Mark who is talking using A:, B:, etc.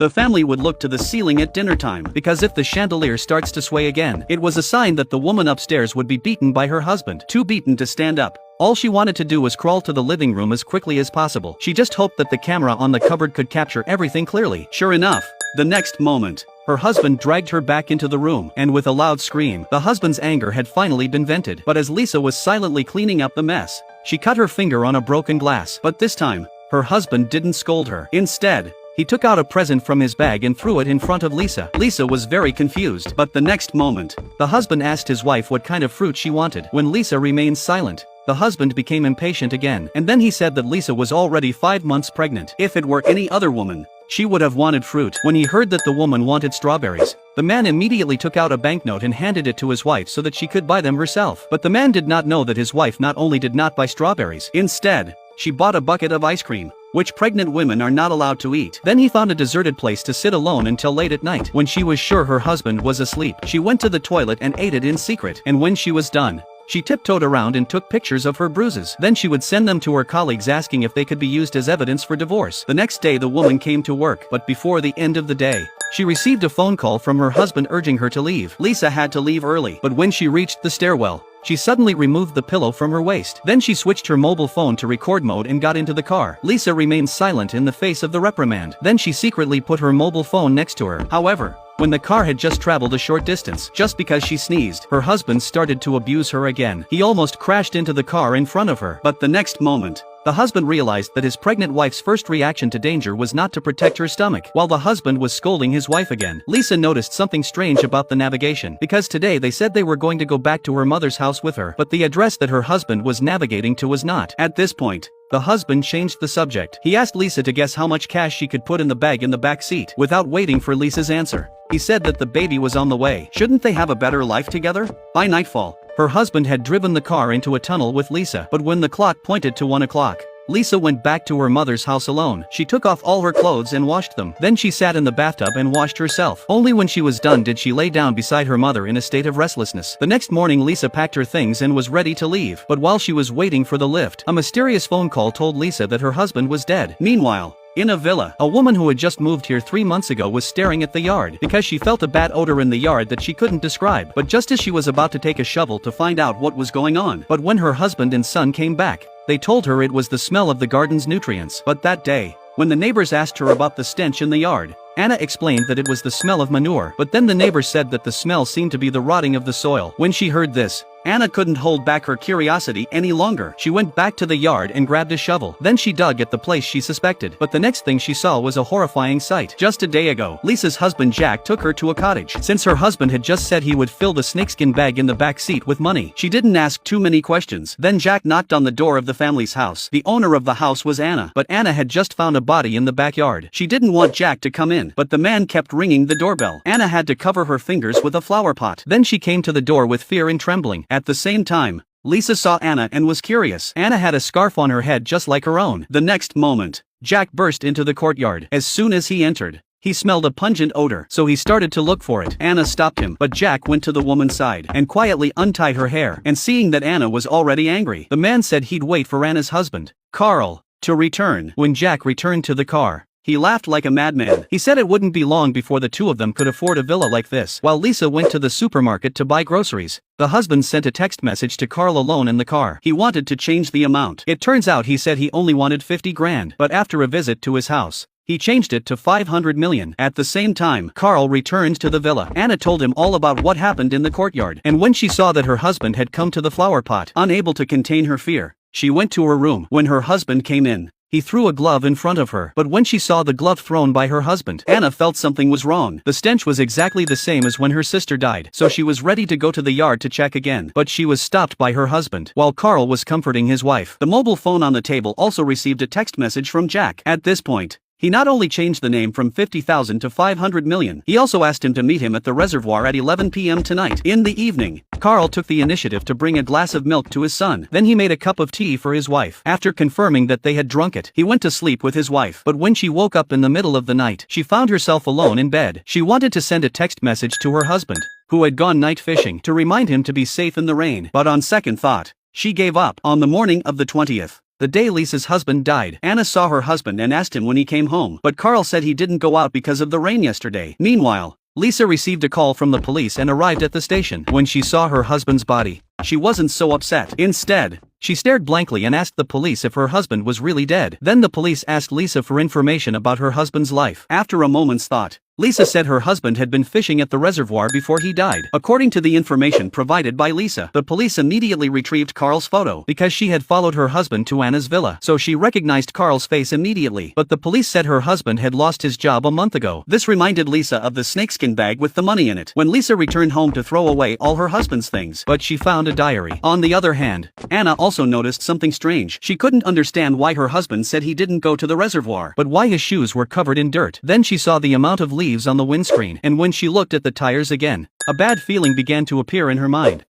A: The family would look to the ceiling at dinner time, because if the chandelier starts to sway again, it was a sign that the woman upstairs would be beaten by her husband, too beaten to stand up. All she wanted to do was crawl to the living room as quickly as possible. She just hoped that the camera on the cupboard could capture everything clearly. Sure enough, the next moment, her husband dragged her back into the room, and with a loud scream, the husband's anger had finally been vented. But as Lisa was silently cleaning up the mess, she cut her finger on a broken glass. But this time, her husband didn't scold her. Instead, he took out a present from his bag and threw it in front of Lisa. Lisa was very confused. But the next moment, the husband asked his wife what kind of fruit she wanted. When Lisa remained silent, the husband became impatient again, and then he said that Lisa was already 5 months pregnant. If it were any other woman, she would have wanted fruit. When he heard that the woman wanted strawberries, the man immediately took out a banknote and handed it to his wife so that she could buy them herself. But the man did not know that his wife not only did not buy strawberries, instead, she bought a bucket of ice cream, which pregnant women are not allowed to eat. Then he found a deserted place to sit alone until late at night. When she was sure her husband was asleep, she went to the toilet and ate it in secret. And when she was done, she tiptoed around and took pictures of her bruises. Then she would send them to her colleagues asking if they could be used as evidence for divorce. The next day the woman came to work, but before the end of the day, she received a phone call from her husband urging her to leave. Lisa had to leave early, but when she reached the stairwell, she suddenly removed the pillow from her waist. Then she switched her mobile phone to record mode and got into the car. Lisa remained silent in the face of the reprimand. Then she secretly put her mobile phone next to her. However, when the car had just traveled a short distance, just because she sneezed, her husband started to abuse her again. He almost crashed into the car in front of her. But the next moment, the husband realized that his pregnant wife's first reaction to danger was not to protect her stomach. While the husband was scolding his wife again, Lisa noticed something strange about the navigation, because today they said they were going to go back to her mother's house with her, but the address that her husband was navigating to was not. At this point, the husband changed the subject. He asked Lisa to guess how much cash she could put in the bag in the back seat. Without waiting for Lisa's answer, he said that the baby was on the way. Shouldn't they have a better life together? By nightfall, her husband had driven the car into a tunnel with Lisa. But when the clock pointed to 1 o'clock, Lisa went back to her mother's house alone. She took off all her clothes and washed them. Then she sat in the bathtub and washed herself. Only when she was done did she lay down beside her mother in a state of restlessness. The next morning Lisa packed her things and was ready to leave. But while she was waiting for the lift, a mysterious phone call told Lisa that her husband was dead. Meanwhile, in a villa, a woman who had just moved here 3 months ago was staring at the yard, because she felt a bad odor in the yard that she couldn't describe. But just as she was about to take a shovel to find out what was going on, but when her husband and son came back, they told her it was the smell of the garden's nutrients. But that day, when the neighbors asked her about the stench in the yard, Anna explained that it was the smell of manure. But then the neighbors said that the smell seemed to be the rotting of the soil. When she heard this, Anna couldn't hold back her curiosity any longer. She went back to the yard and grabbed a shovel. Then she dug at the place she suspected. But the next thing she saw was a horrifying sight. Just a day ago, Lisa's husband Jack took her to a cottage. Since her husband had just said he would fill the snakeskin bag in the back seat with money, she didn't ask too many questions. Then Jack knocked on the door of the family's house. The owner of the house was Anna, but Anna had just found a body in the backyard. She didn't want Jack to come in, but the man kept ringing the doorbell. Anna had to cover her fingers with a flower pot. Then she came to the door with fear and trembling. At the same time, Lisa saw Anna and was curious. Anna had a scarf on her head just like her own. The next moment, Jack burst into the courtyard. As soon as he entered, he smelled a pungent odor, so he started to look for it. Anna stopped him, but Jack went to the woman's side and quietly untied her hair. And seeing that Anna was already angry, the man said he'd wait for Anna's husband, Carl, to return. When Jack returned to the car, he laughed like a madman. He said it wouldn't be long before the two of them could afford a villa like this. While Lisa went to the supermarket to buy groceries, the husband sent a text message to Carl alone in the car. He wanted to change the amount. It turns out he said he only wanted 50 grand, but after a visit to his house, he changed it to 500 million. At the same time, Carl returned to the villa. Anna told him all about what happened in the courtyard, and when she saw that her husband had come to the flower pot, unable to contain her fear, she went to her room. When her husband came in, he threw a glove in front of her, but when she saw the glove thrown by her husband, Anna felt something was wrong. The stench was exactly the same as when her sister died, so she was ready to go to the yard to check again, but she was stopped by her husband. While Carl was comforting his wife, the mobile phone on the table also received a text message from Jack. At this point, he not only changed the name from 50,000 to 500 million, he also asked him to meet him at the reservoir at 11 p.m. tonight. In the evening, Carl took the initiative to bring a glass of milk to his son. Then he made a cup of tea for his wife. After confirming that they had drunk it, he went to sleep with his wife. But when she woke up in the middle of the night, she found herself alone in bed. She wanted to send a text message to her husband, who had gone night fishing, to remind him to be safe in the rain. But on second thought, she gave up. On the morning of the 20th, The day Lisa's husband died, Anna saw her husband and asked him when he came home, but Carl said he didn't go out because of the rain yesterday. Meanwhile, Lisa received a call from the police and arrived at the station. When she saw her husband's body, she wasn't so upset. Instead, she stared blankly and asked the police if her husband was really dead. Then the police asked Lisa for information about her husband's life. After a moment's thought, Lisa said her husband had been fishing at the reservoir before he died. According to the information provided by Lisa, the police immediately retrieved Carl's photo because she had followed her husband to Anna's villa, so she recognized Carl's face immediately. But the police said her husband had lost his job a month ago. This reminded Lisa of the snakeskin bag with the money in it when Lisa returned home to throw away all her husband's things, but she found a diary. On the other hand, Anna also noticed something strange. She couldn't understand why her husband said he didn't go to the reservoir, but why his shoes were covered in dirt. Then she saw the amount of leaves on the windscreen, and when she looked at the tires again, a bad feeling began to appear in her mind.